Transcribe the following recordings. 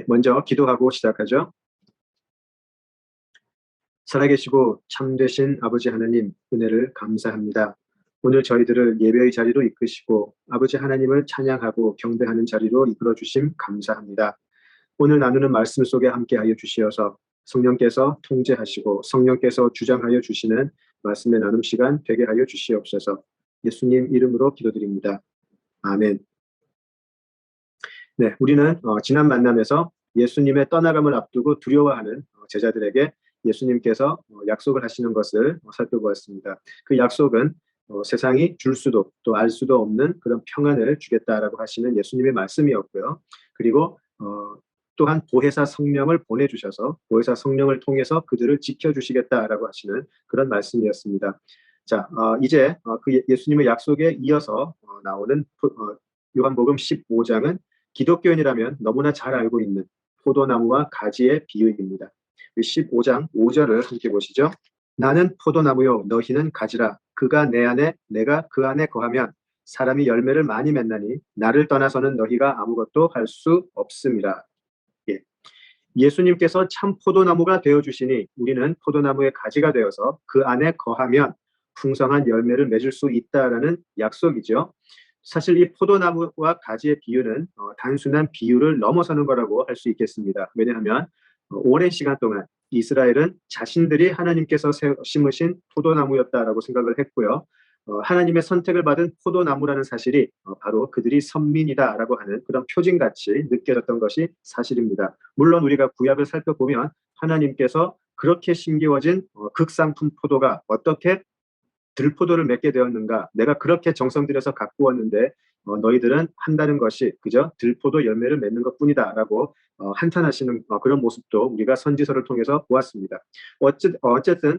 네, 먼저 기도하고 시작하죠. 살아계시고 참되신 아버지 하나님, 은혜를 감사합니다. 오늘 저희들을 예배의 자리로 이끄시고 아버지 하나님을 찬양하고 경배하는 자리로 이끌어 주심 감사합니다. 오늘 나누는 말씀 속에 함께하여 주시어서 성령께서 통제하시고 성령께서 주장하여 주시는 말씀의 나눔 시간 되게 하여 주시옵소서. 예수님 이름으로 기도드립니다. 아멘. 네, 우리는 지난 만남에서 예수님의 떠나감을 앞두고 두려워하는 제자들에게 예수님께서 약속을 하시는 것을 살펴보았습니다. 그 약속은 세상이 줄 수도 또 알 수도 없는 그런 평안을 주겠다라고 하시는 예수님의 말씀이었고요. 그리고 또한 보혜사 성령을 보내주셔서 보혜사 성령을 통해서 그들을 지켜주시겠다라고 하시는 그런 말씀이었습니다. 자, 이제 그 예수님의 약속에 이어서 나오는 요한복음 15장은 기독교인이라면 너무나 잘 알고 있는 포도나무와 가지의 비유입니다. 15장 5절을 함께 보시죠. 나는 포도나무요 너희는 가지라. 그가 내 안에 내가 그 안에 거하면 사람이 열매를 많이 맺나니 나를 떠나서는 너희가 아무것도 할 수 없음이라. 예. 예수님께서 참 포도나무가 되어주시니 우리는 포도나무의 가지가 되어서 그 안에 거하면 풍성한 열매를 맺을 수 있다라는 약속이죠. 사실 이 포도나무와 가지의 비유는 단순한 비유를 넘어서는 거라고 할 수 있겠습니다. 왜냐하면 오랜 시간 동안 이스라엘은 자신들이 하나님께서 심으신 포도나무였다라고 생각을 했고요. 하나님의 선택을 받은 포도나무라는 사실이 바로 그들이 선민이다라고 하는 그런 표징같이 느껴졌던 것이 사실입니다. 물론 우리가 구약을 살펴보면 하나님께서 그렇게 심겨진 극상품 포도가 어떻게 들포도를 맺게 되었는가? 내가 그렇게 정성 들여서 가꾸었는데 너희들은 한다는 것이 그저 들포도 열매를 맺는 것뿐이다라고 한탄하시는 그런 모습도 우리가 선지서를 통해서 보았습니다. 어쨌든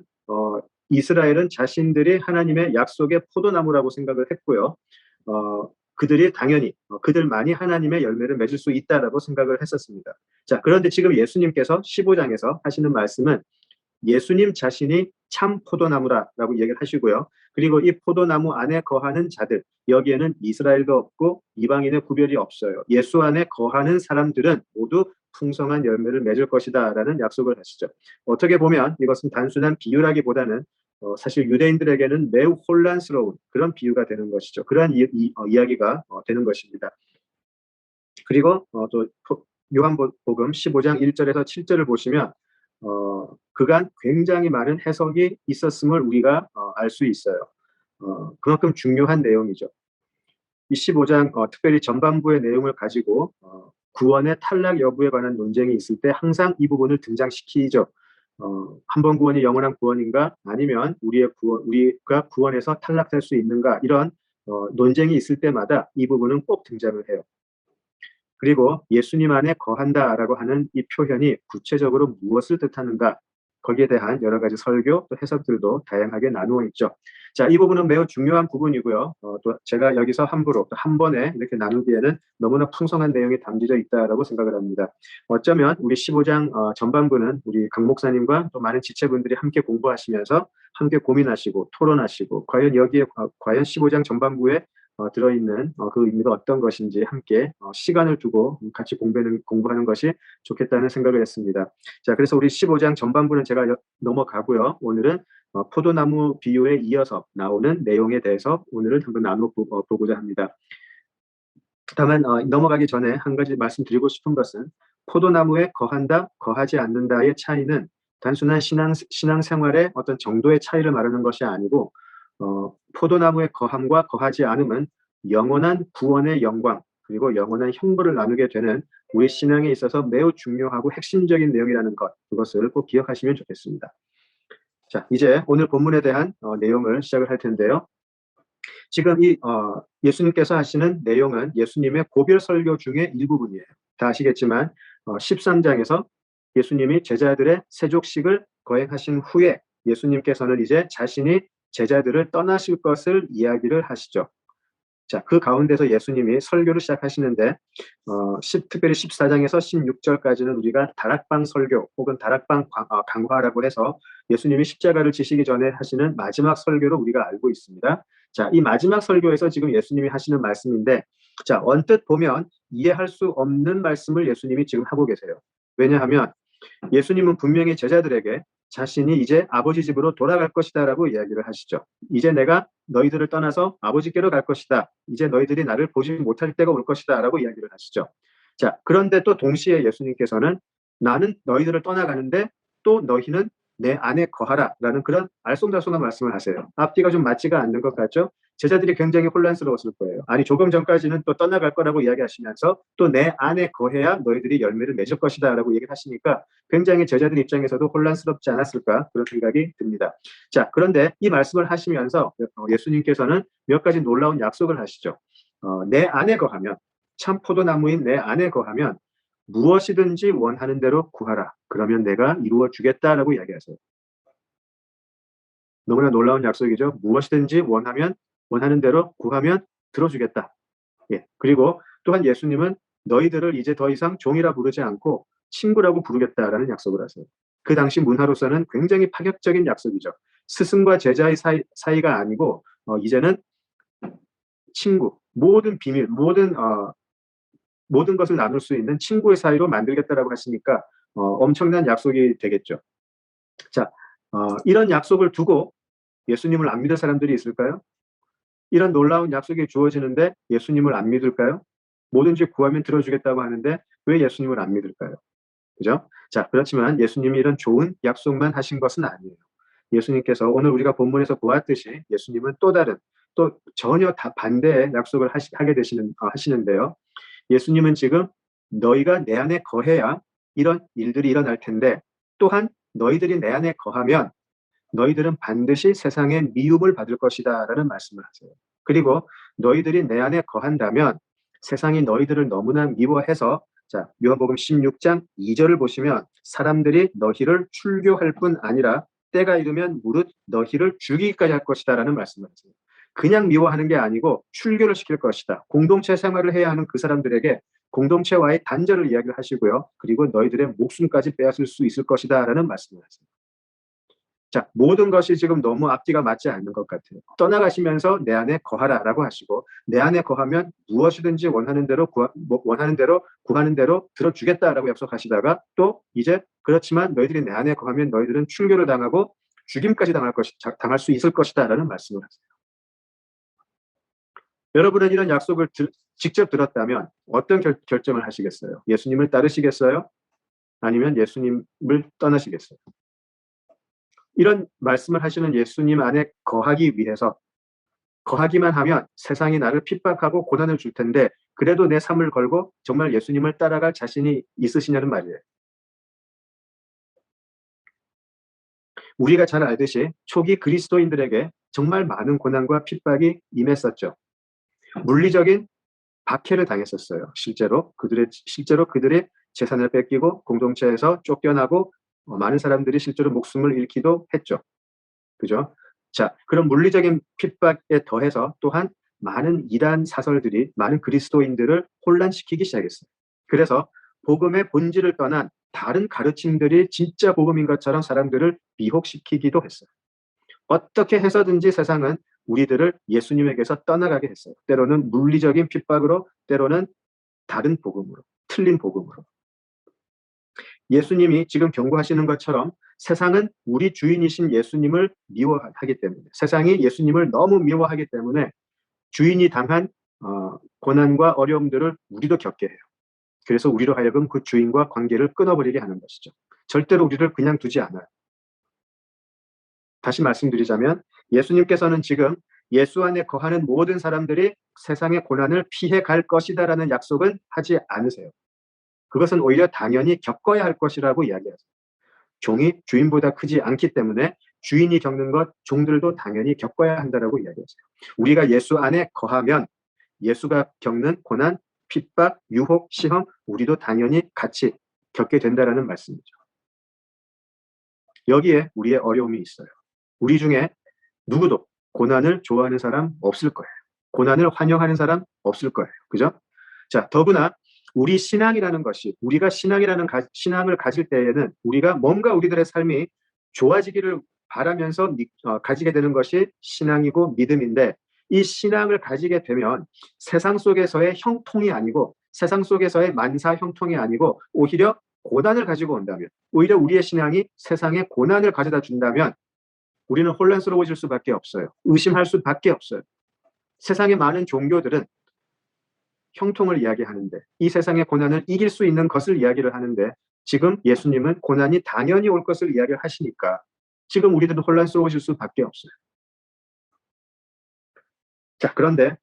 이스라엘은 자신들이 하나님의 약속의 포도나무라고 생각을 했고요. 그들이 당연히 그들만이 하나님의 열매를 맺을 수 있다라고 생각을 했었습니다. 자, 그런데 지금 예수님께서 15장에서 하시는 말씀은 예수님 자신이 참 포도나무라고 얘기를 하시고요. 그리고 이 포도나무 안에 거하는 자들, 여기에는 이스라엘도 없고 이방인의 구별이 없어요. 예수 안에 거하는 사람들은 모두 풍성한 열매를 맺을 것이다라는 약속을 하시죠. 어떻게 보면 이것은 단순한 비유라기보다는 사실 유대인들에게는 매우 혼란스러운 그런 비유가 되는 것이죠. 그러한 이야기가 되는 것입니다. 그리고 또 요한복음 15장 1절에서 7절을 보시면 그간 굉장히 많은 해석이 있었음을 우리가 알 수 있어요. 그만큼 중요한 내용이죠. 이 15장 특별히 전반부의 내용을 가지고 구원의 탈락 여부에 관한 논쟁이 있을 때 항상 이 부분을 등장시키죠. 한 번 구원이 영원한 구원인가 아니면 우리가 구원에서 탈락될 수 있는가 이런 논쟁이 있을 때마다 이 부분은 꼭 등장을 해요. 그리고 예수님 안에 거한다라고 하는 이 표현이 구체적으로 무엇을 뜻하는가 거기에 대한 여러 가지 설교 또 해석들도 다양하게 나누어 있죠. 자, 이 부분은 매우 중요한 부분이고요. 또 제가 여기서 함부로 또 한 번에 이렇게 나누기에는 너무나 풍성한 내용이 담겨져 있다라고 생각을 합니다. 어쩌면 우리 15장 전반부는 우리 강 목사님과 또 많은 지체분들이 함께 공부하시면서 함께 고민하시고 토론하시고 과연 여기에 과연 15장 전반부에 들어있는 그 의미가 어떤 것인지 함께 시간을 두고 같이 공부하는 것이 좋겠다는 생각을 했습니다. 자, 그래서 우리 15장 전반부는 제가 넘어가고요. 오늘은 포도나무 비유에 이어서 나오는 내용에 대해서 오늘은 한번 나눠보고자 합니다. 다만 넘어가기 전에 한 가지 말씀드리고 싶은 것은 포도나무에 거한다, 거하지 않는다의 차이는 단순한 신앙생활의 어떤 정도의 차이를 말하는 것이 아니고 포도나무의 거함과 거하지 않음은 영원한 구원의 영광 그리고 영원한 형벌을 나누게 되는 우리 신앙에 있어서 매우 중요하고 핵심적인 내용이라는 것, 그것을 꼭 기억하시면 좋겠습니다. 자, 이제 오늘 본문에 대한 내용을 시작을 할 텐데요. 지금 이 예수님께서 하시는 내용은 예수님의 고별 설교 중에 일부분이에요. 다 아시겠지만 13장에서 예수님이 제자들의 세족식을 거행하신 후에 예수님께서는 이제 자신이 제자들을 떠나실 것을 이야기를 하시죠. 자, 그 가운데서 예수님이 설교를 시작하시는데 특별히 14장에서 16절까지는 우리가 다락방 설교 혹은 다락방 강화라고 해서 예수님이 십자가를 지시기 전에 하시는 마지막 설교로 우리가 알고 있습니다. 자, 이 마지막 설교에서 지금 예수님이 하시는 말씀인데 자, 언뜻 보면 이해할 수 없는 말씀을 예수님이 지금 하고 계세요. 왜냐하면 예수님은 분명히 제자들에게 자신이 이제 아버지 집으로 돌아갈 것이다 라고 이야기를 하시죠. 이제 내가 너희들을 떠나서 아버지께로 갈 것이다. 이제 너희들이 나를 보지 못할 때가 올 것이다 라고 이야기를 하시죠. 자, 그런데 또 동시에 예수님께서는 나는 너희들을 떠나가는데 또 너희는 내 안에 거하라 라는 그런 알쏭달쏭한 말씀을 하세요. 앞뒤가 좀 맞지가 않는 것 같죠? 제자들이 굉장히 혼란스러웠을 거예요. 아니 조금 전까지는 또 떠나갈 거라고 이야기하시면서 또 내 안에 거해야 너희들이 열매를 맺을 것이다 라고 얘기를 하시니까 굉장히 제자들 입장에서도 혼란스럽지 않았을까 그런 생각이 듭니다. 자, 그런데 이 말씀을 하시면서 예수님께서는 몇 가지 놀라운 약속을 하시죠. 내 안에 거하면, 참 포도나무인 내 안에 거하면 무엇이든지 원하는 대로 구하라. 그러면 내가 이루어 주겠다라고 이야기하세요. 너무나 놀라운 약속이죠. 무엇이든지 원하는 대로 구하면 들어주겠다. 예. 그리고 또한 예수님은 너희들을 이제 더 이상 종이라 부르지 않고 친구라고 부르겠다라는 약속을 하세요. 그 당시 문화로서는 굉장히 파격적인 약속이죠. 스승과 제자의 사이가 아니고 이제는 친구, 모든 비밀, 모든 것을 나눌 수 있는 친구의 사이로 만들겠다라고 하시니까 엄청난 약속이 되겠죠. 자, 이런 약속을 두고 예수님을 안 믿을 사람들이 있을까요? 이런 놀라운 약속이 주어지는데 예수님을 안 믿을까요? 뭐든지 구하면 들어주겠다고 하는데 왜 예수님을 안 믿을까요? 그죠? 자, 그렇지만 예수님이 이런 좋은 약속만 하신 것은 아니에요. 예수님께서 오늘 우리가 본문에서 보았듯이 예수님은 또 다른, 또 전혀 다 반대의 약속을 하시는데요. 예수님은 지금 너희가 내 안에 거해야 이런 일들이 일어날 텐데 또한 너희들이 내 안에 거하면 너희들은 반드시 세상의 미움을 받을 것이다 라는 말씀을 하세요. 그리고 너희들이 내 안에 거한다면 세상이 너희들을 너무나 미워해서 자, 요한복음 16장 2절을 보시면 사람들이 너희를 출교할 뿐 아니라 때가 이르면 무릇 너희를 죽이기까지 할 것이다 라는 말씀을 하세요. 그냥 미워하는 게 아니고 출교를 시킬 것이다. 공동체 생활을 해야 하는 그 사람들에게 공동체와의 단절을 이야기를 하시고요. 그리고 너희들의 목숨까지 빼앗을 수 있을 것이다 라는 말씀을 하세요. 자, 모든 것이 지금 너무 앞뒤가 맞지 않는 것 같아요. 떠나가시면서 내 안에 거하라라고 하시고 내 안에 거하면 무엇이든지 원하는 대로 구하는 대로 들어주겠다라고 약속하시다가 또 이제 그렇지만 너희들이 내 안에 거하면 너희들은 출교를 당하고 죽임까지 당할 수 있을 것이다라는 말씀을 하세요. 여러분은 이런 약속을 직접 들었다면 어떤 결정을 하시겠어요? 예수님을 따르시겠어요? 아니면 예수님을 떠나시겠어요? 이런 말씀을 하시는 예수님 안에 거하기 위해서 거하기만 하면 세상이 나를 핍박하고 고난을 줄 텐데 그래도 내 삶을 걸고 정말 예수님을 따라갈 자신이 있으시냐는 말이에요. 우리가 잘 알듯이 초기 그리스도인들에게 정말 많은 고난과 핍박이 임했었죠. 물리적인 박해를 당했었어요. 실제로 그들의 재산을 뺏기고 공동체에서 쫓겨나고 많은 사람들이 실제로 목숨을 잃기도 했죠. 그죠? 자, 그런 물리적인 핍박에 더해서 또한 많은 이단 사설들이 많은 그리스도인들을 혼란시키기 시작했어요. 그래서 복음의 본질을 떠난 다른 가르침들이 진짜 복음인 것처럼 사람들을 미혹시키기도 했어요. 어떻게 해서든지 세상은 우리들을 예수님에게서 떠나가게 했어요. 때로는 물리적인 핍박으로, 때로는 다른 복음으로, 틀린 복음으로. 예수님이 지금 경고하시는 것처럼 세상은 우리 주인이신 예수님을 미워하기 때문에 세상이 예수님을 너무 미워하기 때문에 주인이 당한 고난과 어려움들을 우리도 겪게 해요. 그래서 우리로 하여금 그 주인과 관계를 끊어버리게 하는 것이죠. 절대로 우리를 그냥 두지 않아요. 다시 말씀드리자면 예수님께서는 지금 예수 안에 거하는 모든 사람들이 세상의 고난을 피해 갈 것이다라는 약속은 하지 않으세요. 그것은 오히려 당연히 겪어야 할 것이라고 이야기하세요. 종이 주인보다 크지 않기 때문에 주인이 겪는 것 종들도 당연히 겪어야 한다라고 이야기하세요. 우리가 예수 안에 거하면 예수가 겪는 고난, 핍박, 유혹, 시험 우리도 당연히 같이 겪게 된다라는 말씀이죠. 여기에 우리의 어려움이 있어요. 우리 중에 누구도 고난을 좋아하는 사람 없을 거예요. 고난을 환영하는 사람 없을 거예요. 그죠? 자, 더구나 우리 신앙이라는 것이 우리가 신앙을 가질 때에는 우리가 뭔가 우리들의 삶이 좋아지기를 바라면서 가지게 되는 것이 신앙이고 믿음인데 이 신앙을 가지게 되면 세상 속에서의 형통이 아니고 세상 속에서의 만사 형통이 아니고 오히려 고난을 가지고 온다면, 오히려 우리의 신앙이 세상에 고난을 가져다 준다면 우리는 혼란스러워질 수밖에 없어요. 의심할 수밖에 없어요. 세상의 많은 종교들은 형통을 이야기하는데, 이 세상의 고난을 이길 수 있는 것을 이야기를 하는데, 지금 예수님은 고난이 당연히 올 것을 이야기를 하시니까 지금 우리들은 혼란스러워질 수밖에 없어요. 자, 그런데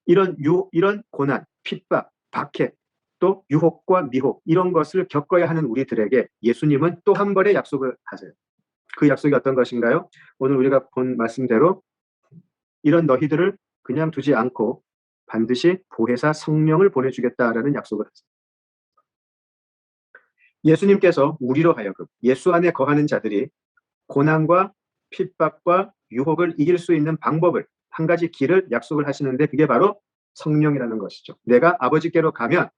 이런 고난, 핍박, 박해, 또 유혹과 미혹, 이런 것을 겪어야 하는 우리들에게 예수님은 또 한 번의 약속을 하세요. 그 약속이 어떤 것인가요? 오늘 우리가 본 말씀대로 이런 너희들을 그냥 두지 않고 반드시 보혜사 성령을 보내주겠다라는 약속을 하세요. 예수님께서 우리로 하여금 예수 안에 거하는 자들이 고난과 핍박과 유혹을 이길 수 있는 방법을, 한 가지 길을 약속을 하시는데, 그게 바로 성령이라는 것이죠. 내가 아버지께로 가면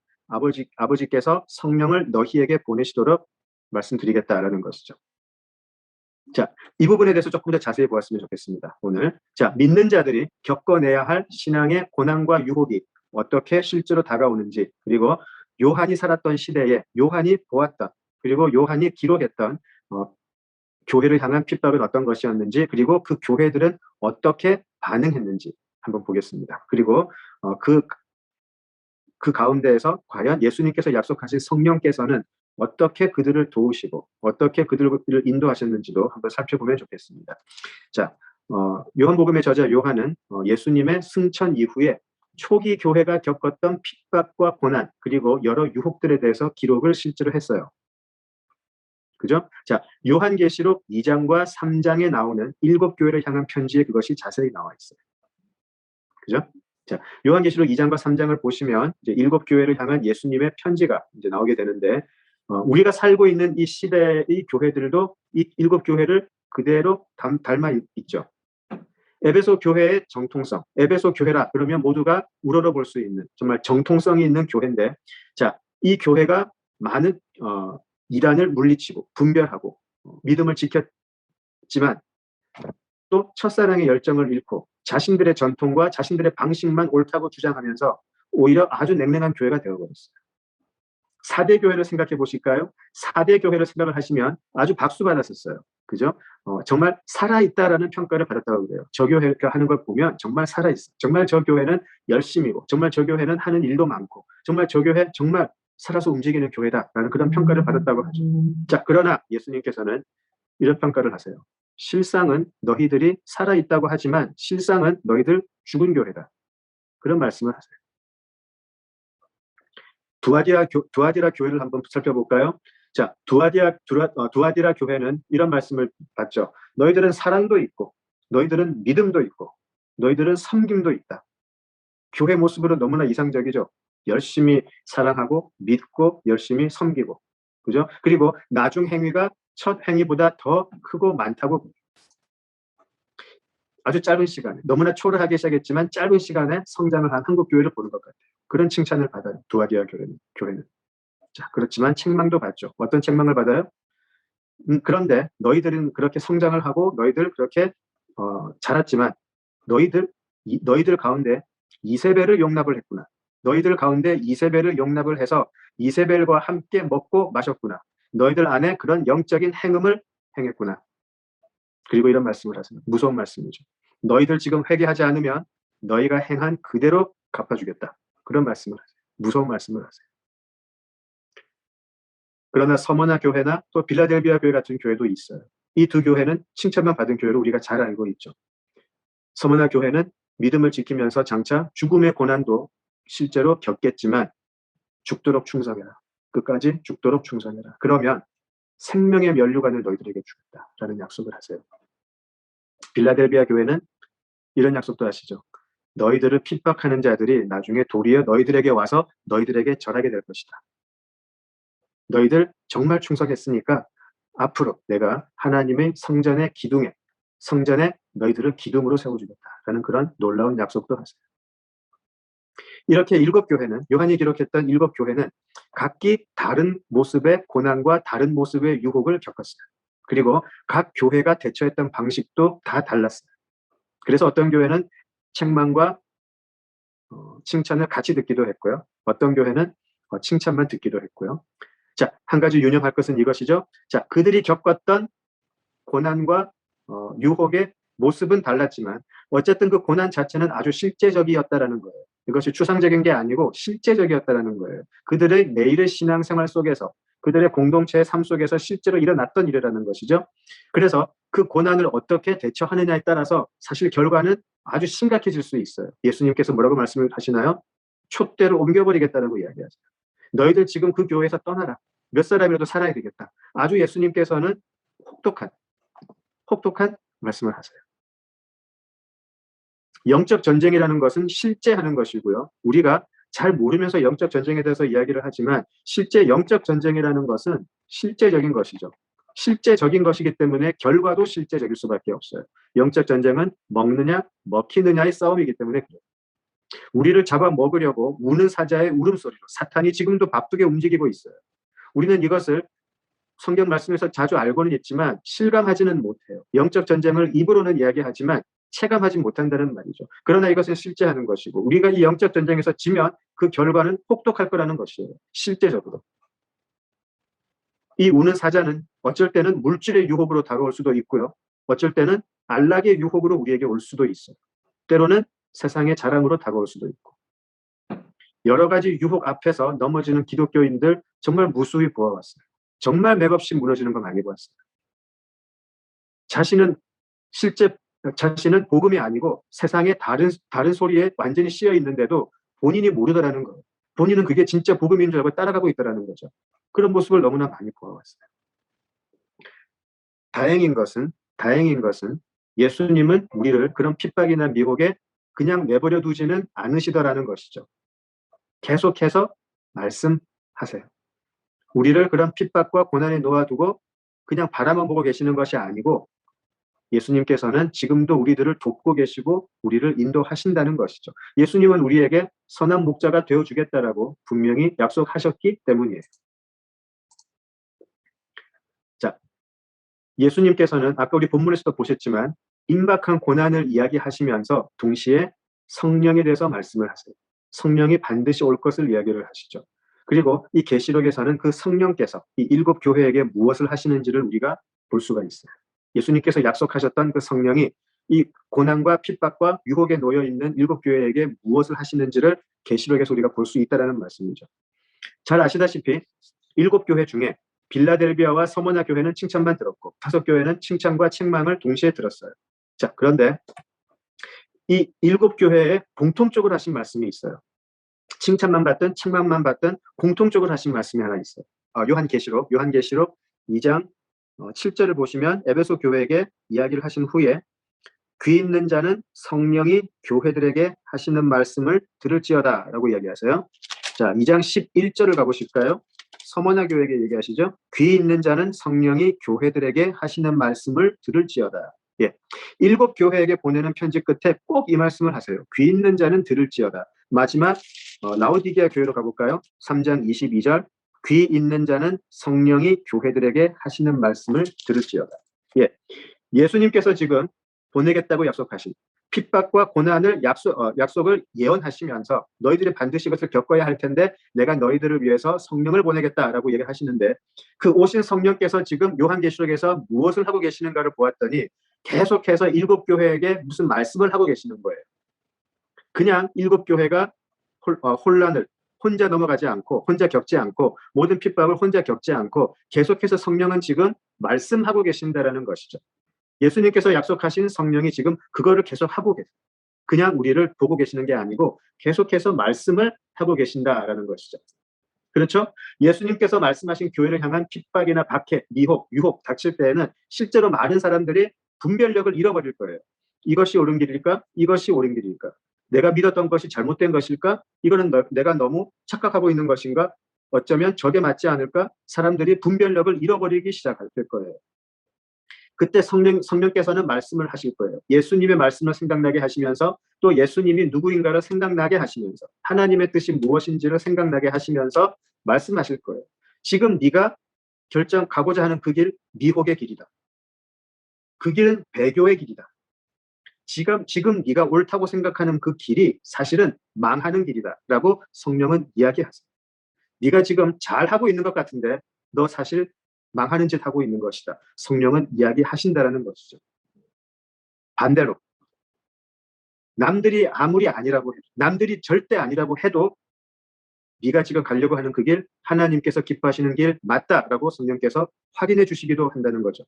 아버지께서 성령을 너희에게 보내시도록 말씀드리겠다라는 것이죠. 자, 이 부분에 대해서 조금 더 자세히 보았으면 좋겠습니다. 오늘 자, 믿는 자들이 겪어내야 할 신앙의 고난과 유혹이 어떻게 실제로 다가오는지, 그리고 요한이 살았던 시대에 요한이 보았던, 그리고 요한이 기록했던 교회를 향한 핍박은 어떤 것이었는지, 그리고 그 교회들은 어떻게 반응했는지 한번 보겠습니다. 그리고 그 가운데에서 과연 예수님께서 약속하신 성령께서는 어떻게 그들을 도우시고 어떻게 그들을 인도하셨는지도 한번 살펴보면 좋겠습니다. 자, 요한복음의 저자 요한은 예수님의 승천 이후에 초기 교회가 겪었던 핍박과 고난, 그리고 여러 유혹들에 대해서 기록을 실제로 했어요. 그죠? 자, 요한계시록 2장과 3장에 나오는 7교회를 향한 편지에 그것이 자세히 나와 있어요. 그죠? 자, 요한계시록 2장과 3장을 보시면 이제 7교회를 향한 예수님의 편지가 이제 나오게 되는데, 우리가 살고 있는 이 시대의 교회들도 이 7교회를 그대로 닮아 있죠. 에베소 교회의 정통성, 에베소 교회라 그러면 모두가 우러러볼 수 있는 정말 정통성이 있는 교회인데, 자, 이 교회가 많은 이단을 물리치고 분별하고 믿음을 지켰지만 또 첫사랑의 열정을 잃고 자신들의 전통과 자신들의 방식만 옳다고 주장하면서 오히려 아주 냉랭한 교회가 되어버렸어요. 4대 교회를 생각해 보실까요? 4대 교회를 생각을 하시면 아주 박수 받았었어요. 그죠? 정말 살아있다라는 평가를 받았다고 그래요. 저 교회가 하는 걸 보면 정말 살아있어. 정말 저 교회는 열심이고, 정말 저 교회는 하는 일도 많고, 정말 저 교회 정말 살아서 움직이는 교회다라는 그런 평가를 받았다고 하죠. 자, 그러나 예수님께서는 이런 평가를 하세요. 실상은 너희들이 살아있다고 하지만 실상은 너희들 죽은 교회다. 그런 말씀을 하세요. 두아디라 교회를 한번 살펴볼까요? 자, 두아디라 교회는 이런 말씀을 받죠. 너희들은 사랑도 있고, 너희들은 믿음도 있고, 너희들은 섬김도 있다. 교회 모습으로 너무나 이상적이죠. 열심히 사랑하고 믿고 열심히 섬기고, 그죠? 그리고 나중 행위가 첫 행위보다 더 크고 많다고, 아주 짧은 시간에, 너무나 초라하게 시작했지만 짧은 시간에 성장을 한 한국 교회를 보는 것 같아요. 그런 칭찬을 받아요. 두아디아 교회는. 자, 그렇지만 책망도 받죠. 어떤 책망을 받아요? 그런데 너희들은 그렇게 성장을 하고 너희들 그렇게 자랐지만 너희들 가운데 이세벨을 용납을 했구나. 너희들 가운데 이세벨을 용납을 해서 이세벨과 함께 먹고 마셨구나. 너희들 안에 그런 영적인 행음을 행했구나. 그리고 이런 말씀을 하세요. 무서운 말씀이죠. 너희들 지금 회개하지 않으면 너희가 행한 그대로 갚아주겠다. 그런 말씀을 하세요. 무서운 말씀을 하세요. 그러나 서머나 교회나 또 빌라델비아 교회 같은 교회도 있어요. 이 두 교회는 칭찬만 받은 교회로 우리가 잘 알고 있죠. 서머나 교회는 믿음을 지키면서 장차 죽음의 고난도 실제로 겪겠지만 죽도록 충성해라. 끝까지 죽도록 충성해라. 그러면 생명의 면류관을 너희들에게 주겠다라는 약속을 하세요. 빌라델비아 교회는 이런 약속도 하시죠. 너희들을 핍박하는 자들이 나중에 도리어 너희들에게 와서 너희들에게 절하게 될 것이다. 너희들 정말 충성했으니까 앞으로 내가 하나님의 성전의 기둥에, 성전에 너희들을 기둥으로 세워주겠다라는 그런 놀라운 약속도 하세요. 이렇게 7교회는, 요한이 기록했던 7교회는 각기 다른 모습의 고난과 다른 모습의 유혹을 겪었어요. 그리고 각 교회가 대처했던 방식도 다 달랐어요. 그래서 어떤 교회는 책망과 칭찬을 같이 듣기도 했고요. 어떤 교회는 칭찬만 듣기도 했고요. 자, 한 가지 유념할 것은 이것이죠. 자, 그들이 겪었던 고난과 유혹의 모습은 달랐지만 어쨌든 그 고난 자체는 아주 실제적이었다라는 거예요. 이것이 추상적인 게 아니고 실제적이었다라는 거예요. 그들의 매일의 신앙생활 속에서 그들의 공동체의 삶 속에서 실제로 일어났던 일이라는 것이죠. 그래서 그 고난을 어떻게 대처하느냐에 따라서 사실 결과는 아주 심각해질 수 있어요. 예수님께서 뭐라고 말씀을 하시나요? 촛대로 옮겨버리겠다라고 이야기하죠. 너희들 지금 그 교회에서 떠나라. 몇 사람이라도 살아야 되겠다. 아주 예수님께서는 혹독한 말씀을 하세요. 영적 전쟁이라는 것은 실제 하는 것이고요. 우리가 잘 모르면서 영적 전쟁에 대해서 이야기를 하지만 실제 영적 전쟁이라는 것은 실제적인 것이죠. 실제적인 것이기 때문에 결과도 실제적일 수밖에 없어요. 영적 전쟁은 먹느냐 먹히느냐의 싸움이기 때문에 그래요. 우리를 잡아먹으려고 우는 사자의 울음소리로 사탄이 지금도 바쁘게 움직이고 있어요. 우리는 이것을 성경 말씀에서 자주 알고는 있지만 실감하지는 못해요. 영적 전쟁을 입으로는 이야기하지만 체감하지 못한다는 말이죠. 그러나 이것은 실제 하는 것이고 우리가 이 영적 전쟁에서 지면 그 결과는 혹독할 거라는 것이에요. 실제적으로. 이 우는 사자는 어쩔 때는 물질의 유혹으로 다가올 수도 있고요. 어쩔 때는 안락의 유혹으로 우리에게 올 수도 있어요. 때로는 세상의 자랑으로 다가올 수도 있고. 여러 가지 유혹 앞에서 넘어지는 기독교인들 정말 무수히 보아왔어요. 정말 맥없이 무너지는 거 많이 보았어요. 자신은 복음이 아니고 세상의 다른 소리에 완전히 씌여 있는데도 본인이 모르더라는 거예요. 본인은 그게 진짜 복음인 줄 알고 따라가고 있다는 거죠. 그런 모습을 너무나 많이 보아왔어요. 다행인 것은 예수님은 우리를 그런 핍박이나 미혹에 그냥 내버려 두지는 않으시더라는 것이죠. 계속해서 말씀하세요. 우리를 그런 핍박과 고난에 놓아두고 그냥 바라만 보고 계시는 것이 아니고 예수님께서는 지금도 우리들을 돕고 계시고 우리를 인도하신다는 것이죠. 예수님은 우리에게 선한 목자가 되어주겠다라고 분명히 약속하셨기 때문이에요. 자, 예수님께서는 아까 우리 본문에서도 보셨지만 임박한 고난을 이야기하시면서 동시에 성령에 대해서 말씀을 하세요. 성령이 반드시 올 것을 이야기를 하시죠. 그리고 이 계시록에서는 그 성령께서 이 7 교회에게 무엇을 하시는지를 우리가 볼 수가 있어요. 예수님께서 약속하셨던 그 성령이 이 고난과 핍박과 유혹에 놓여 있는 7 교회에게 무엇을 하시는지를 계시록에서 우리가 볼 수 있다는 말씀이죠. 잘 아시다시피 7 교회 중에 빌라델비아와 서머나 교회는 칭찬만 들었고 5 교회는 칭찬과 책망을 동시에 들었어요. 자, 그런데 이 7 교회에 공통적으로 하신 말씀이 있어요. 칭찬만 받든 책망만 받든 공통적으로 하신 말씀이 하나 있어요. 요한계시록 2장 7절을 보시면 에베소 교회에게 이야기를 하신 후에 귀 있는 자는 성령이 교회들에게 하시는 말씀을 들을지어다 라고 이야기하세요. 자, 2장 11절을 가보실까요? 서머나 교회에게 얘기하시죠. 귀 있는 자는 성령이 교회들에게 하시는 말씀을 들을지어다. 예, 7 교회에게 보내는 편지 끝에 꼭 이 말씀을 하세요. 귀 있는 자는 들을지어다. 마지막 라오디게아 교회로 가볼까요? 3장 22절 귀 있는 자는 성령이 교회들에게 하시는 말씀을 들을지어다. 예, 예수님께서 지금 보내겠다고 약속하신 핍박과 고난을 약속을 예언하시면서 너희들이 반드시 이것을 겪어야 할 텐데 내가 너희들을 위해서 성령을 보내겠다라고 얘기하시는데 그 오신 성령께서 지금 요한계시록에서 무엇을 하고 계시는가를 보았더니 계속해서 7 교회에게 무슨 말씀을 하고 계시는 거예요. 그냥 7 교회가 혼란을 혼자 넘어가지 않고 혼자 겪지 않고 모든 핍박을 혼자 겪지 않고 계속해서 성령은 지금 말씀하고 계신다라는 것이죠. 예수님께서 약속하신 성령이 지금 그거를 계속 하고 계세요. 그냥 우리를 보고 계시는 게 아니고 계속해서 말씀을 하고 계신다라는 것이죠. 그렇죠? 예수님께서 말씀하신 교회를 향한 핍박이나 박해, 미혹, 유혹 닥칠 때에는 실제로 많은 사람들이 분별력을 잃어버릴 거예요. 이것이 옳은 길일까? 이것이 옳은 길일까? 내가 믿었던 것이 잘못된 것일까? 이거는 내가 너무 착각하고 있는 것인가? 어쩌면 저게 맞지 않을까? 사람들이 분별력을 잃어버리기 시작할 거예요. 그때 성령께서는 말씀을 하실 거예요. 예수님의 말씀을 생각나게 하시면서 또 예수님이 누구인가를 생각나게 하시면서 하나님의 뜻이 무엇인지를 생각나게 하시면서 말씀하실 거예요. 지금 네가 가고자 하는 그 길 미혹의 길이다. 그 길은 배교의 길이다. 지금 네가 옳다고 생각하는 그 길이 사실은 망하는 길이다라고 성령은 이야기하세요. 네가 지금 잘하고 있는 것 같은데 너 사실 망하는 짓 하고 있는 것이다. 성령은 이야기하신다라는 것이죠. 반대로 남들이 아무리 아니라고 해도, 남들이 절대 아니라고 해도 네가 지금 가려고 하는 그 길, 하나님께서 기뻐하시는 길 맞다라고 성령께서 확인해 주시기도 한다는 거죠.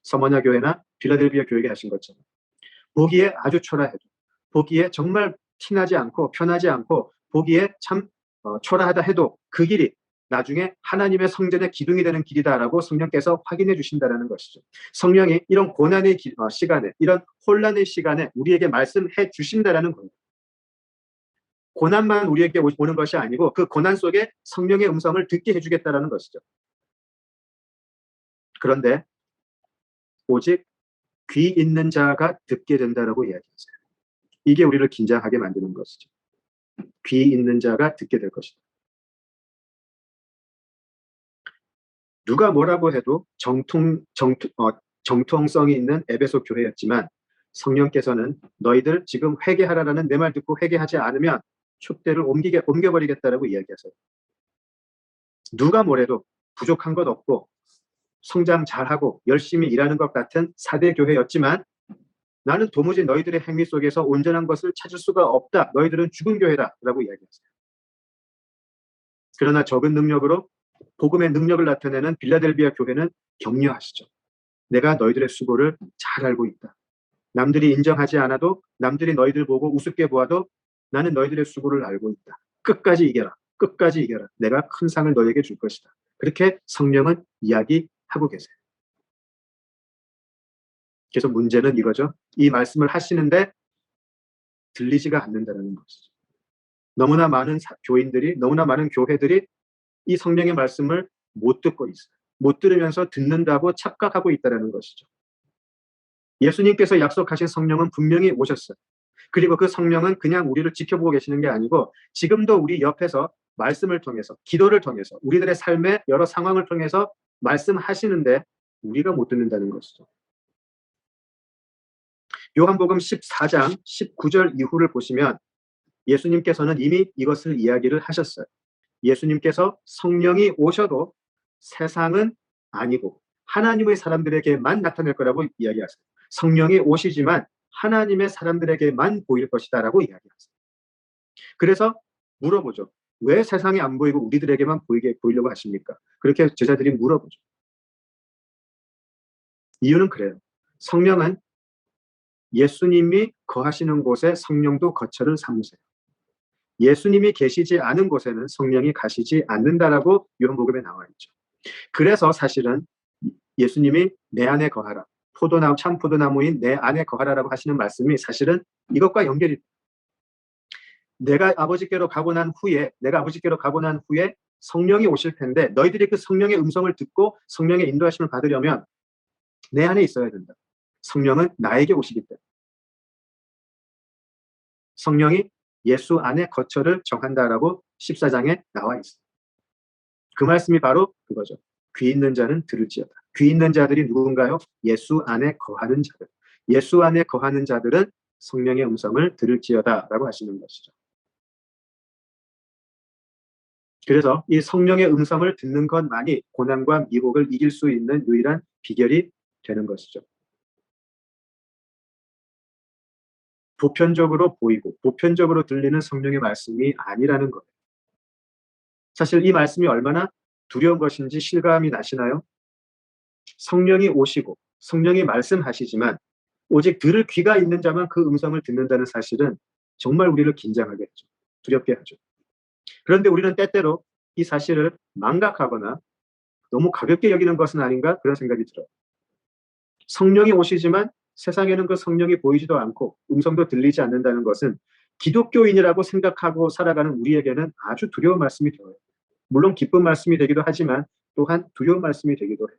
서머냐 교회나 빌라델비아 교회에 하신 것처럼. 보기에 아주 초라해도, 보기에 정말 티나지 않고 편하지 않고 보기에 참 초라하다 해도 그 길이 나중에 하나님의 성전의 기둥이 되는 길이다라고 성령께서 확인해 주신다는 것이죠. 성령이 이런 고난의 시간에, 이런 혼란의 시간에 우리에게 말씀해 주신다는 겁니다. 고난만 우리에게 오는 것이 아니고 그 고난 속에 성령의 음성을 듣게 해주겠다는 것이죠. 그런데 오직 귀 있는 자가 듣게 된다라고 이야기했어요. 이게 우리를 긴장하게 만드는 것이죠. 귀 있는 자가 듣게 될 것이다. 누가 뭐라고 해도 정통성이 있는 에베소 교회였지만 성령께서는 너희들 지금 회개하라라는 내 말 듣고 회개하지 않으면 촛대를 옮겨버리겠다라고 이야기하세요. 누가 뭐래도 부족한 것 없고 성장 잘하고 열심히 일하는 것 같은 사대 교회였지만 나는 도무지 너희들의 행위 속에서 온전한 것을 찾을 수가 없다. 너희들은 죽은 교회다라고 이야기했어요. 그러나 적은 능력으로 복음의 능력을 나타내는 빌라델비아 교회는 격려하시죠. 내가 너희들의 수고를 잘 알고 있다. 남들이 인정하지 않아도 남들이 너희들 보고 우습게 보아도 나는 너희들의 수고를 알고 있다. 끝까지 이겨라. 끝까지 이겨라. 내가 큰 상을 너희에게 줄 것이다. 그렇게 성령은 이야기하고 계세요. 그래서 문제는 이거죠. 이 말씀을 하시는데 들리지가 않는다는 것이죠. 너무나 많은 교인들이, 너무나 많은 교회들이 이 성령의 말씀을 못 듣고 있어요. 못 들으면서 듣는다고 착각하고 있다는 것이죠. 예수님께서 약속하신 성령은 분명히 오셨어요. 그리고 그 성령은 그냥 우리를 지켜보고 계시는 게 아니고 지금도 우리 옆에서 말씀을 통해서, 기도를 통해서, 우리들의 삶의 여러 상황을 통해서 말씀하시는데 우리가 못 듣는다는 것이죠. 요한복음 14장 19절 이후를 보시면 예수님께서는 이미 이것을 이야기를 하셨어요. 예수님께서 성령이 오셔도 세상은 아니고 하나님의 사람들에게만 나타날 거라고 이야기하세요. 성령이 오시지만 하나님의 사람들에게만 보일 것이다라고 이야기하세요. 그래서 물어보죠. 왜 세상에 안 보이고 우리들에게만 보이려고 하십니까? 그렇게 제자들이 물어보죠. 이유는 그래요. 성령은 예수님이 거하시는 곳에 성령도 거처를 삼으세요. 예수님이 계시지 않은 곳에는 성령이 가시지 않는다라고 요한복음에 나와 있죠. 그래서 사실은 예수님이 내 안에 거하라. 참 포도나무인 내 안에 거하라라고 하시는 말씀이 사실은 이것과 연결이 돼요. 내가 아버지께로 가고 난 후에 성령이 오실 텐데 너희들이 그 성령의 음성을 듣고 성령의 인도하심을 받으려면 내 안에 있어야 된다. 성령은 나에게 오시기 때문에. 성령이 예수 안에 거처를 정한다라고 14장에 나와 있어요. 그 말씀이 바로 그거죠. 귀 있는 자는 들을지어다. 귀 있는 자들이 누군가요? 예수 안에 거하는 자들. 예수 안에 거하는 자들은 성령의 음성을 들을지어다라고 하시는 것이죠. 그래서 이 성령의 음성을 듣는 것만이 고난과 미혹을 이길 수 있는 유일한 비결이 되는 것이죠. 보편적으로 보이고 보편적으로 들리는 성령의 말씀이 아니라는 거예요. 사실 이 말씀이 얼마나 두려운 것인지 실감이 나시나요? 성령이 오시고 성령이 말씀하시지만 오직 들을 귀가 있는 자만 그 음성을 듣는다는 사실은 정말 우리를 긴장하게 하죠. 두렵게 하죠. 그런데 우리는 때때로 이 사실을 망각하거나 너무 가볍게 여기는 것은 아닌가 그런 생각이 들어요. 성령이 오시지만 세상에는 그 성령이 보이지도 않고 음성도 들리지 않는다는 것은 기독교인이라고 생각하고 살아가는 우리에게는 아주 두려운 말씀이 되어요. 물론 기쁜 말씀이 되기도 하지만 또한 두려운 말씀이 되기도 해요.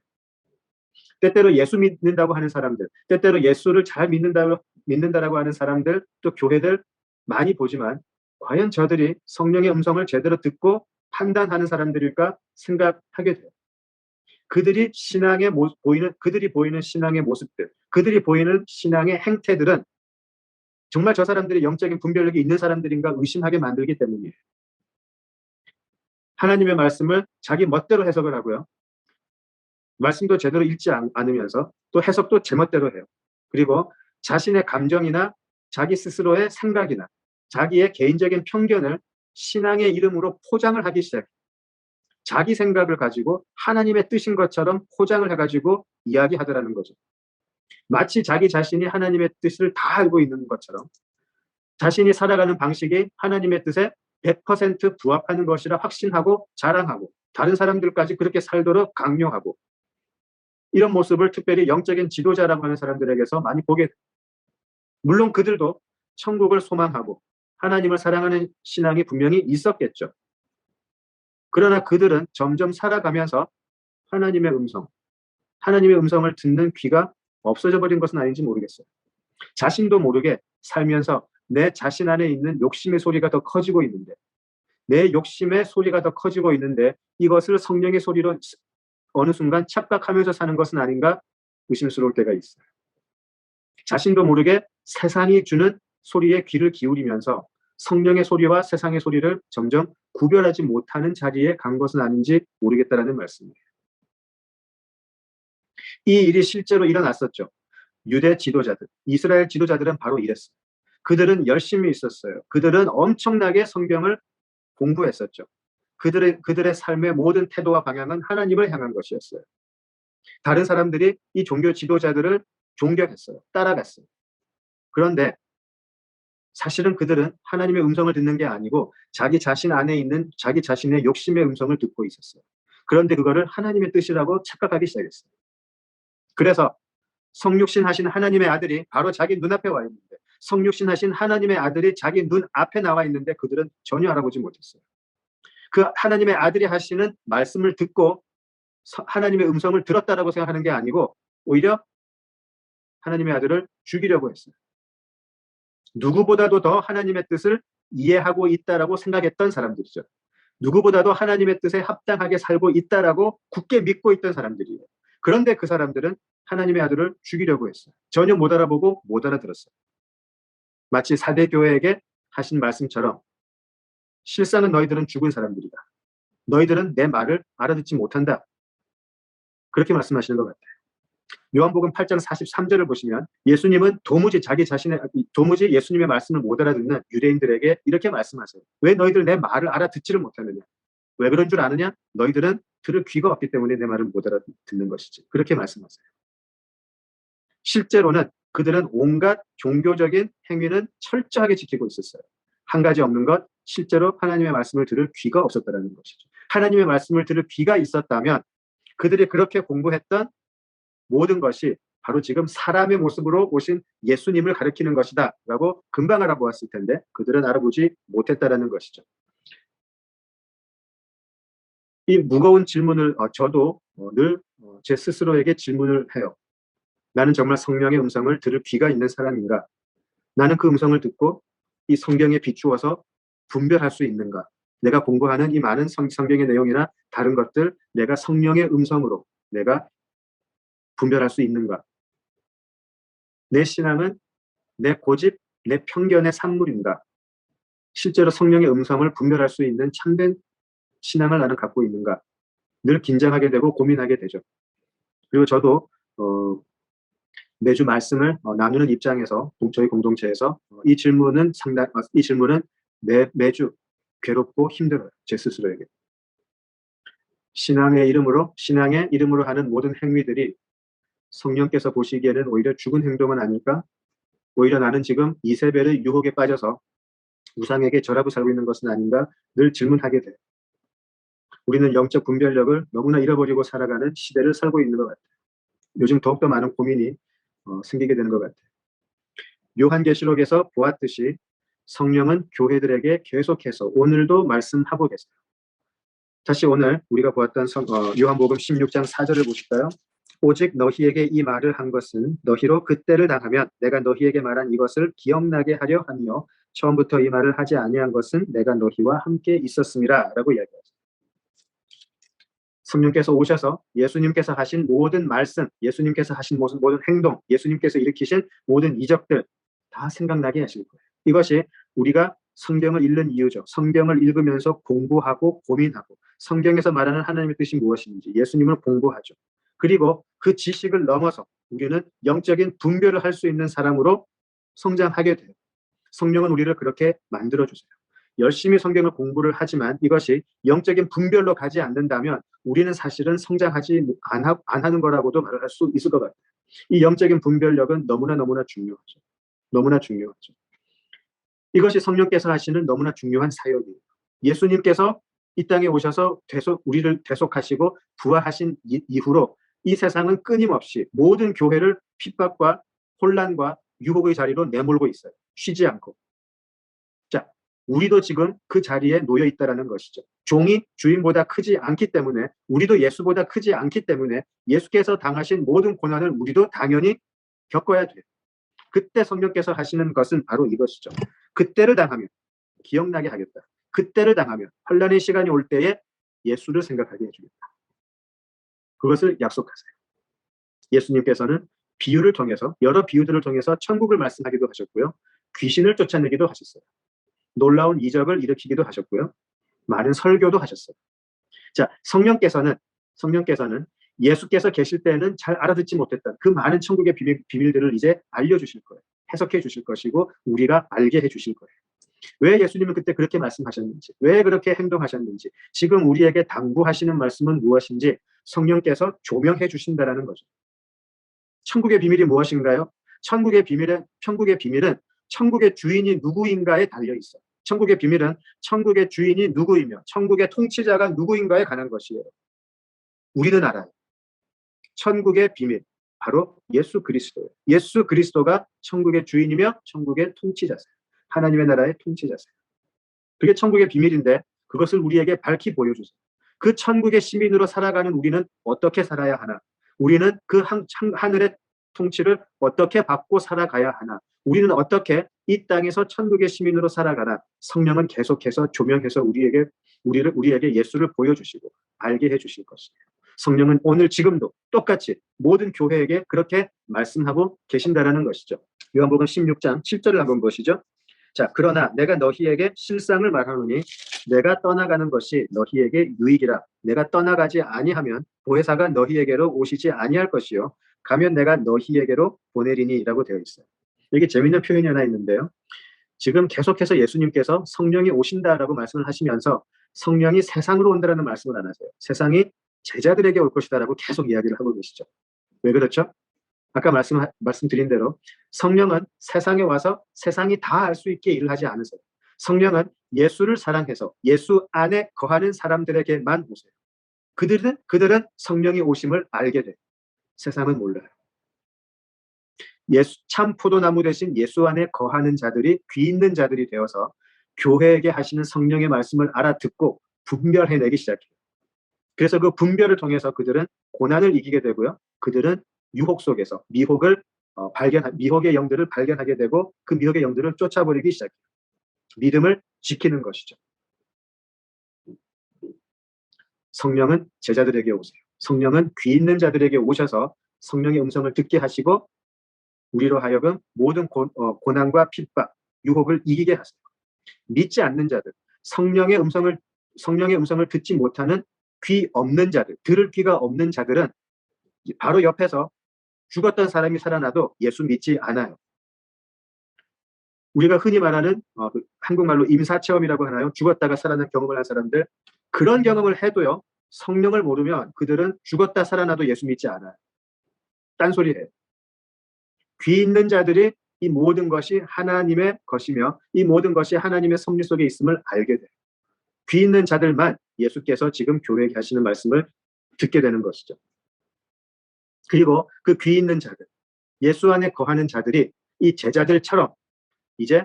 때때로 예수 믿는다고 하는 사람들, 때때로 예수를 잘 믿는다라고 하는 사람들, 또 교회들 많이 보지만 과연 저들이 성령의 음성을 제대로 듣고 판단하는 사람들일까 생각하게 돼요. 그들이 보이는 신앙의 모습들, 그들이 보이는 신앙의 행태들은 정말 저 사람들이 영적인 분별력이 있는 사람들인가 의심하게 만들기 때문이에요. 하나님의 말씀을 자기 멋대로 해석을 하고요. 말씀도 제대로 읽지 않으면서 또 해석도 제멋대로 해요. 그리고 자신의 감정이나 자기 스스로의 생각이나 자기의 개인적인 편견을 신앙의 이름으로 포장을 하기 시작해요. 자기 생각을 가지고 하나님의 뜻인 것처럼 포장을 해가지고 이야기하더라는 거죠. 마치 자기 자신이 하나님의 뜻을 다 알고 있는 것처럼 자신이 살아가는 방식이 하나님의 뜻에 100% 부합하는 것이라 확신하고 자랑하고 다른 사람들까지 그렇게 살도록 강요하고, 이런 모습을 특별히 영적인 지도자라고 하는 사람들에게서 많이 보게 돼요. 물론 그들도 천국을 소망하고 하나님을 사랑하는 신앙이 분명히 있었겠죠. 그러나 그들은 점점 살아가면서 하나님의 음성을 듣는 귀가 없어져 버린 것은 아닌지 모르겠어요. 자신도 모르게 살면서 내 자신 안에 있는 욕심의 소리가 더 커지고 있는데, 내 욕심의 소리가 더 커지고 있는데 이것을 성령의 소리로 어느 순간 착각하면서 사는 것은 아닌가 의심스러울 때가 있어요. 자신도 모르게 세상이 주는 소리에 귀를 기울이면서 성령의 소리와 세상의 소리를 점점 구별하지 못하는 자리에 간 것은 아닌지 모르겠다라는 말씀이에요. 이 일이 실제로 일어났었죠. 유대 지도자들, 이스라엘 지도자들은 바로 이랬어요. 그들은 열심히 있었어요. 그들은 엄청나게 성경을 공부했었죠. 그들의 삶의 모든 태도와 방향은 하나님을 향한 것이었어요. 다른 사람들이 이 종교 지도자들을 존경했어요. 따라갔어요. 그런데 사실은 그들은 하나님의 음성을 듣는 게 아니고 자기 자신 안에 있는 자기 자신의 욕심의 음성을 듣고 있었어요. 그런데 그거를 하나님의 뜻이라고 착각하기 시작했어요. 그래서 성육신 하신 하나님의 아들이 바로 자기 눈앞에 와 있는데, 성육신 하신 하나님의 아들이 자기 눈 앞에 나와 있는데 그들은 전혀 알아보지 못했어요. 그 하나님의 아들이 하시는 말씀을 듣고 하나님의 음성을 들었다라고 생각하는 게 아니고 오히려 하나님의 아들을 죽이려고 했어요. 누구보다도 더 하나님의 뜻을 이해하고 있다라고 생각했던 사람들이죠. 누구보다도 하나님의 뜻에 합당하게 살고 있다라고 굳게 믿고 있던 사람들이에요. 그런데 그 사람들은 하나님의 아들을 죽이려고 했어요. 전혀 못 알아보고 못 알아들었어요. 마치 사대교회에게 하신 말씀처럼 실상은 너희들은 죽은 사람들이다. 너희들은 내 말을 알아듣지 못한다. 그렇게 말씀하시는 것 같아요. 요한복음 8장 43절을 보시면 예수님은 도무지 예수님의 말씀을 못 알아듣는 유대인들에게 이렇게 말씀하세요. 왜 너희들 내 말을 알아듣지를 못하느냐? 왜 그런 줄 아느냐? 너희들은 들을 귀가 없기 때문에 내 말을 못 알아듣는 것이지. 그렇게 말씀하세요. 실제로는 그들은 온갖 종교적인 행위는 철저하게 지키고 있었어요. 한 가지 없는 것, 실제로 하나님의 말씀을 들을 귀가 없었다는 것이죠. 하나님의 말씀을 들을 귀가 있었다면 그들이 그렇게 공부했던 모든 것이 바로 지금 사람의 모습으로 오신 예수님을 가리키는 것이다 라고 금방 알아보았을 텐데 그들은 알아보지 못했다라는 것이죠. 이 무거운 질문을 저도 늘 제 스스로에게 질문을 해요. 나는 정말 성령의 음성을 들을 귀가 있는 사람인가? 나는 그 음성을 듣고 이 성경에 비추어서 분별할 수 있는가? 내가 공부하는 이 많은 성경의 내용이나 다른 것들 내가 성령의 음성으로 내가 분별할 수 있는가? 내 신앙은 내 고집, 내 편견의 산물인가? 실제로 성령의 음성을 분별할 수 있는 참된 신앙을 나는 갖고 있는가? 늘 긴장하게 되고 고민하게 되죠. 그리고 저도 매주 말씀을 나누는 입장에서 저희 공동체에서 이 질문은 매주 괴롭고 힘들어요. 제 스스로에게. 신앙의 이름으로 하는 모든 행위들이 성령께서 보시기에는 오히려 죽은 행동은 아닐까? 오히려 나는 지금 이세벨의 유혹에 빠져서 우상에게 절하고 살고 있는 것은 아닌가? 늘 질문하게 돼요. 우리는 영적 분별력을 너무나 잃어버리고 살아가는 시대를 살고 있는 것 같아요. 요즘 더욱더 많은 고민이 생기게 되는 것 같아요. 요한계시록에서 보았듯이 성령은 교회들에게 계속해서 오늘도 말씀하고 계세요. 다시 오늘 우리가 보았던 요한복음 16장 4절을 보실까요? 오직 너희에게 이 말을 한 것은 너희로 그때를 당하면 내가 너희에게 말한 이것을 기억나게 하려 하며 처음부터 이 말을 하지 아니한 것은 내가 너희와 함께 있었음이라 라고 이야기하죠. 성령께서 오셔서 예수님께서 하신 모든 말씀, 예수님께서 하신 모든 행동, 예수님께서 일으키신 모든 이적들 다 생각나게 하실 거예요. 이것이 우리가 성경을 읽는 이유죠. 성경을 읽으면서 공부하고 고민하고 성경에서 말하는 하나님의 뜻이 무엇인지 예수님을 공부하죠. 그리고 그 지식을 넘어서 우리는 영적인 분별을 할 수 있는 사람으로 성장하게 돼요. 성령은 우리를 그렇게 만들어주세요. 열심히 성경을 공부를 하지만 이것이 영적인 분별로 가지 않는다면 우리는 사실은 성장하지 안 하는 거라고도 말을 할 수 있을 것 같아요. 이 영적인 분별력은 너무나 중요하죠. 너무나 중요하죠. 이것이 성령께서 하시는 너무나 중요한 사역이에요. 예수님께서 이 땅에 오셔서 우리를 대속하시고 부활하신 이후로 이 세상은 끊임없이 모든 교회를 핍박과 혼란과 유혹의 자리로 내몰고 있어요. 쉬지 않고. 자, 우리도 지금 그 자리에 놓여 있다는 것이죠. 종이 주인보다 크지 않기 때문에 우리도 예수보다 크지 않기 때문에 예수께서 당하신 모든 고난을 우리도 당연히 겪어야 돼요. 그때 성령께서 하시는 것은 바로 이것이죠. 그때를 당하면 기억나게 하겠다. 그때를 당하면 환난의 시간이 올 때에 예수를 생각하게 해주겠다. 그것을 약속하세요. 예수님께서는 비유를 통해서 여러 비유들을 통해서 천국을 말씀하기도 하셨고요. 귀신을 쫓아내기도 하셨어요. 놀라운 이적을 일으키기도 하셨고요. 많은 설교도 하셨어요. 자, 성령께서는 예수께서 계실 때는 잘 알아듣지 못했던 그 많은 천국의 비밀들을 이제 알려주실 거예요. 해석해 주실 것이고 우리가 알게 해 주실 거예요. 왜 예수님은 그때 그렇게 말씀하셨는지, 왜 그렇게 행동하셨는지, 지금 우리에게 당부하시는 말씀은 무엇인지 성령께서 조명해 주신다라는 거죠. 천국의 비밀이 무엇인가요? 천국의 비밀은 천국의 주인이 누구인가에 달려 있어요. 천국의 비밀은 천국의 주인이 누구이며 천국의 통치자가 누구인가에 관한 것이에요. 우리는 알아요. 천국의 비밀, 바로 예수 그리스도예요. 예수 그리스도가 천국의 주인이며 천국의 통치자세요. 하나님의 나라의 통치자세요. 그게 천국의 비밀인데 그것을 우리에게 밝히 보여주세요. 그 천국의 시민으로 살아가는 우리는 어떻게 살아야 하나? 우리는 그 하늘의 통치를 어떻게 받고 살아가야 하나? 우리는 어떻게 이 땅에서 천국의 시민으로 살아가나? 성령은 계속해서 조명해서 우리에게 예수를 보여주시고 알게 해주실 것이에요. 성령은 오늘 지금도 똑같이 모든 교회에게 그렇게 말씀하고 계신다라는 것이죠. 요한복음 16장 7절을 한번 보시죠. 자, 그러나 내가 너희에게 실상을 말하노니 내가 떠나가는 것이 너희에게 유익이라. 내가 떠나가지 아니하면 보혜사가 너희에게로 오시지 아니할 것이요 가면 내가 너희에게로 보내리니라고 되어 있어요. 여기 재미있는 표현이 하나 있는데요. 지금 계속해서 예수님께서 성령이 오신다라고 말씀을 하시면서 성령이 세상으로 온다라는 말씀을 안 하세요. 세상이 제자들에게 올 것이다라고 계속 이야기를 하고 계시죠. 왜 그렇죠? 아까 말씀드린 대로 성령은 세상에 와서 세상이 다 알 수 있게 일을 하지 않으세요. 성령은 예수를 사랑해서 예수 안에 거하는 사람들에게만 오세요. 그들은 성령이 오심을 알게 돼요. 세상은 몰라요. 참 포도나무 대신 예수 안에 거하는 자들이 귀 있는 자들이 되어서 교회에게 하시는 성령의 말씀을 알아듣고 분별해내기 시작해요. 그래서 그 분별을 통해서 그들은 고난을 이기게 되고요. 그들은 유혹 속에서 미혹의 영들을 발견하게 되고 그 미혹의 영들을 쫓아버리기 시작해요. 믿음을 지키는 것이죠. 성령은 제자들에게 오세요. 성령은 귀 있는 자들에게 오셔서 성령의 음성을 듣게 하시고 우리로 하여금 모든 고난과 핍박, 유혹을 이기게 하세요. 믿지 않는 자들, 성령의 음성을 듣지 못하는 귀 없는 자들, 들을 귀가 없는 자들은 바로 옆에서 죽었던 사람이 살아나도 예수 믿지 않아요. 우리가 흔히 말하는 한국말로 임사체험이라고 하나요? 죽었다가 살아난 경험을 한 사람들, 그런 경험을 해도요. 성령을 모르면 그들은 죽었다 살아나도 예수 믿지 않아요. 딴소리예요. 귀 있는 자들이 이 모든 것이 하나님의 것이며 이 모든 것이 하나님의 섭리 속에 있음을 알게 돼요. 귀 있는 자들만 예수께서 지금 교회에게 하시는 말씀을 듣게 되는 것이죠. 그리고 그 귀 있는 자들, 예수 안에 거하는 자들이 이 제자들처럼 이제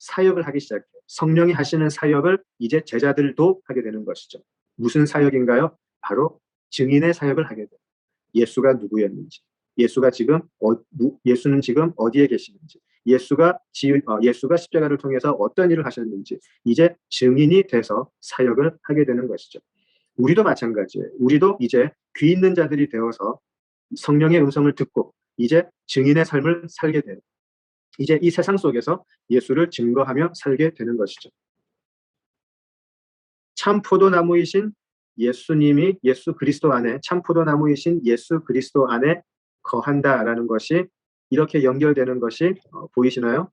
사역을 하기 시작해요. 성령이 하시는 사역을 이제 제자들도 하게 되는 것이죠. 무슨 사역인가요? 바로 증인의 사역을 하게 돼요. 예수가 누구였는지, 예수는 지금 어디에 계시는지, 예수가 십자가를 통해서 어떤 일을 하셨는지 이제 증인이 돼서 사역을 하게 되는 것이죠. 우리도 마찬가지예요. 우리도 이제 귀 있는 자들이 되어서 성령의 음성을 듣고 이제 증인의 삶을 살게 돼요. 이제 이 세상 속에서 예수를 증거하며 살게 되는 것이죠. 참 포도나무이신 예수님이 예수 그리스도 안에, 참 포도나무이신 예수 그리스도 안에 거한다라는 것이 이렇게 연결되는 것이 보이시나요?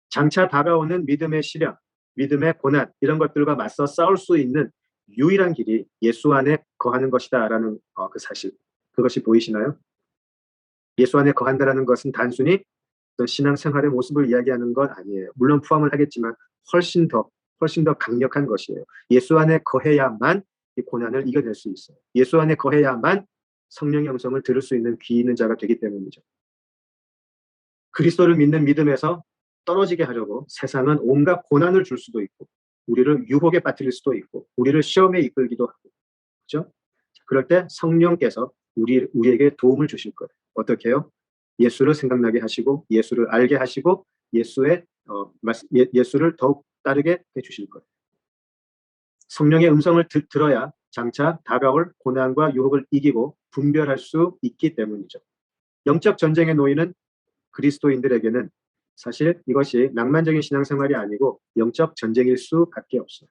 장차 다가오는 믿음의 시련, 믿음의 고난, 이런 것들과 맞서 싸울 수 있는 유일한 길이 예수 안에 거하는 것이다라는 그 사실, 그것이 보이시나요? 예수 안에 거한다라는 것은 단순히 어떤 신앙생활의 모습을 이야기하는 건 아니에요. 물론 포함을 하겠지만 훨씬 더 강력한 것이에요. 예수 안에 거해야만 이 고난을 이겨낼 수 있어요. 예수 안에 거해야만 성령의 음성을 들을 수 있는 귀 있는 자가 되기 때문이죠. 그리스도를 믿는 믿음에서 떨어지게 하려고 세상은 온갖 고난을 줄 수도 있고, 우리를 유혹에 빠뜨릴 수도 있고, 우리를 시험에 이끌기도 하고, 그렇죠? 그럴 때 성령께서 우리에게 도움을 주실 거예요. 어떻게 해요? 예수를 생각나게 하시고, 예수를 알게 하시고, 예수를 더욱 따르게 해주실 거예요. 성령의 음성을 들어야 장차 다가올 고난과 유혹을 이기고 분별할 수 있기 때문이죠. 영적 전쟁의 노예는 그리스도인들에게는 사실 이것이 낭만적인 신앙생활이 아니고 영적 전쟁일 수밖에 없어요.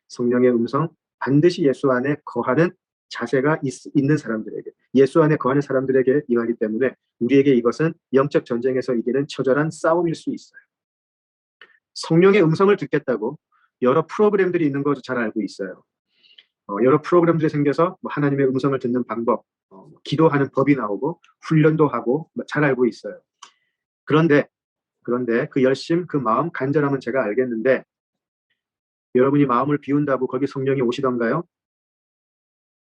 성령의 음성, 반드시 예수 안에 거하는 자세가 있는 사람들에게, 예수 안에 거하는 사람들에게 임하기 때문에 우리에게 이것은 영적 전쟁에서 이기는 처절한 싸움일 수 있어요. 성령의 음성을 듣겠다고 여러 프로그램들이 있는 것도 잘 알고 있어요. 여러 프로그램들이 생겨서 하나님의 음성을 듣는 방법, 기도하는 법이 나오고 훈련도 하고 잘 알고 있어요. 그런데 그 열심, 그 마음, 간절함은 제가 알겠는데 여러분이 마음을 비운다고 거기 성령이 오시던가요?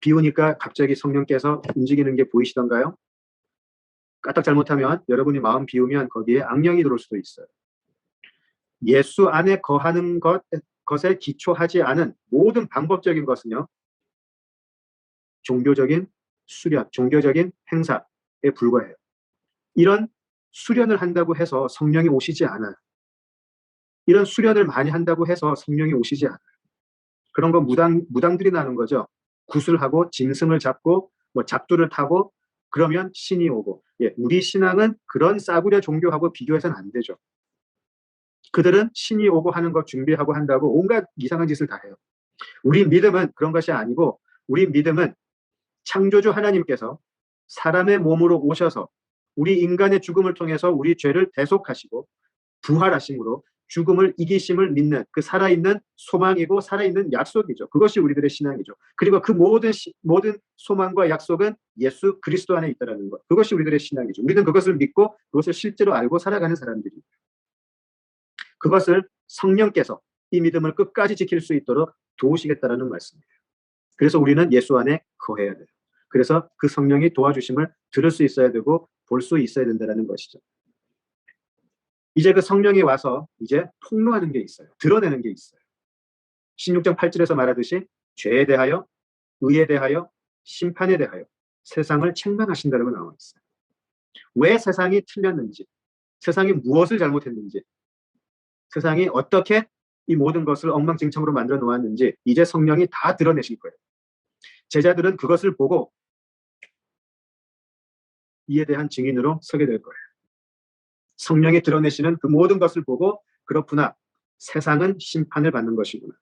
비우니까 갑자기 성령께서 움직이는 게 보이시던가요? 까딱 잘못하면 여러분이 마음 비우면 거기에 악령이 들어올 수도 있어요. 예수 안에 거하는 것에 기초하지 않은 모든 방법적인 것은요, 종교적인 수련, 종교적인 행사에 불과해요. 이런 수련을 한다고 해서 성령이 오시지 않아요. 이런 수련을 많이 한다고 해서 성령이 오시지 않아요. 그런 거 무당들이 나는 거죠. 구슬하고 짐승을 잡고 잡두를 타고 그러면 신이 오고. 우리 신앙은 그런 싸구려 종교하고 비교해서는 안 되죠. 그들은 신이 오고 하는 거 준비하고 한다고 온갖 이상한 짓을 다 해요. 우리 믿음은 그런 것이 아니고, 우리 믿음은 창조주 하나님께서 사람의 몸으로 오셔서 우리 인간의 죽음을 통해서 우리 죄를 대속하시고 부활하심으로 죽음을 이기심을 믿는 그 살아있는 소망이고 살아있는 약속이죠. 그것이 우리들의 신앙이죠. 그리고 그 모든 소망과 약속은 예수 그리스도 안에 있다는 것. 그것이 우리들의 신앙이죠. 우리는 그것을 믿고 그것을 실제로 알고 살아가는 사람들입니다. 그것을 성령께서 이 믿음을 끝까지 지킬 수 있도록 도우시겠다는 말씀이에요. 그래서 우리는 예수 안에 거해야 돼요. 그래서 그 성령이 도와주심을 들을 수 있어야 되고 볼 수 있어야 된다는 것이죠. 이제 그 성령이 와서 이제 폭로하는 게 있어요. 드러내는 게 있어요. 16장 8절에서 말하듯이 죄에 대하여, 의에 대하여, 심판에 대하여 세상을 책망하신다고 나와 있어요. 왜 세상이 틀렸는지, 세상이 무엇을 잘못했는지, 세상이 어떻게 이 모든 것을 엉망진창으로 만들어 놓았는지 이제 성령이 다 드러내실 거예요. 제자들은 그것을 보고 이에 대한 증인으로 서게 될 거예요. 성령이 드러내시는 그 모든 것을 보고 그렇구나, 세상은 심판을 받는 것이구나,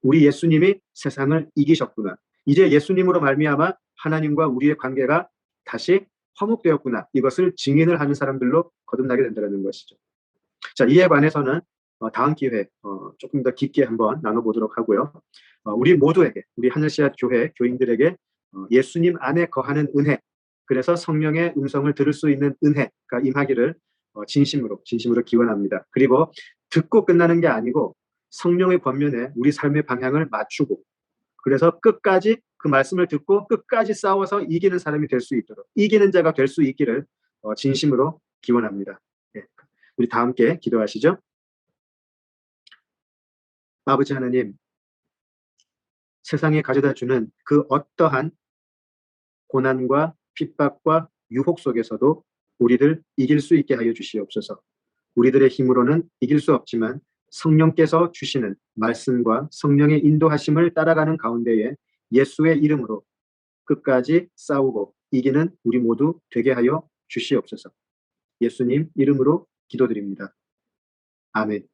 우리 예수님이 세상을 이기셨구나, 이제 예수님으로 말미암아 하나님과 우리의 관계가 다시 화목되었구나, 이것을 증인을 하는 사람들로 거듭나게 된다는 것이죠. 자, 이에 관해서는 다음 기회에 조금 더 깊게 한번 나눠보도록 하고요. 우리 모두에게, 우리 하늘씨앗 교회 교인들에게 예수님 안에 거하는 은혜, 그래서 성령의 음성을 들을 수 있는 은혜가 임하기를 진심으로 기원합니다. 그리고 듣고 끝나는 게 아니고 성령의 권면에 우리 삶의 방향을 맞추고, 그래서 끝까지 그 말씀을 듣고 끝까지 싸워서 이기는 사람이 될 수 있도록, 이기는 자가 될 수 있기를 진심으로 기원합니다. 우리 다 함께 기도하시죠. 아버지 하나님, 세상에 가져다 주는 그 어떠한 고난과 핍박과 유혹 속에서도 우리를 이길 수 있게 하여 주시옵소서. 우리들의 힘으로는 이길 수 없지만 성령께서 주시는 말씀과 성령의 인도하심을 따라가는 가운데에 예수의 이름으로 끝까지 싸우고 이기는 우리 모두 되게 하여 주시옵소서. 예수님 이름으로 기도드립니다. 아멘.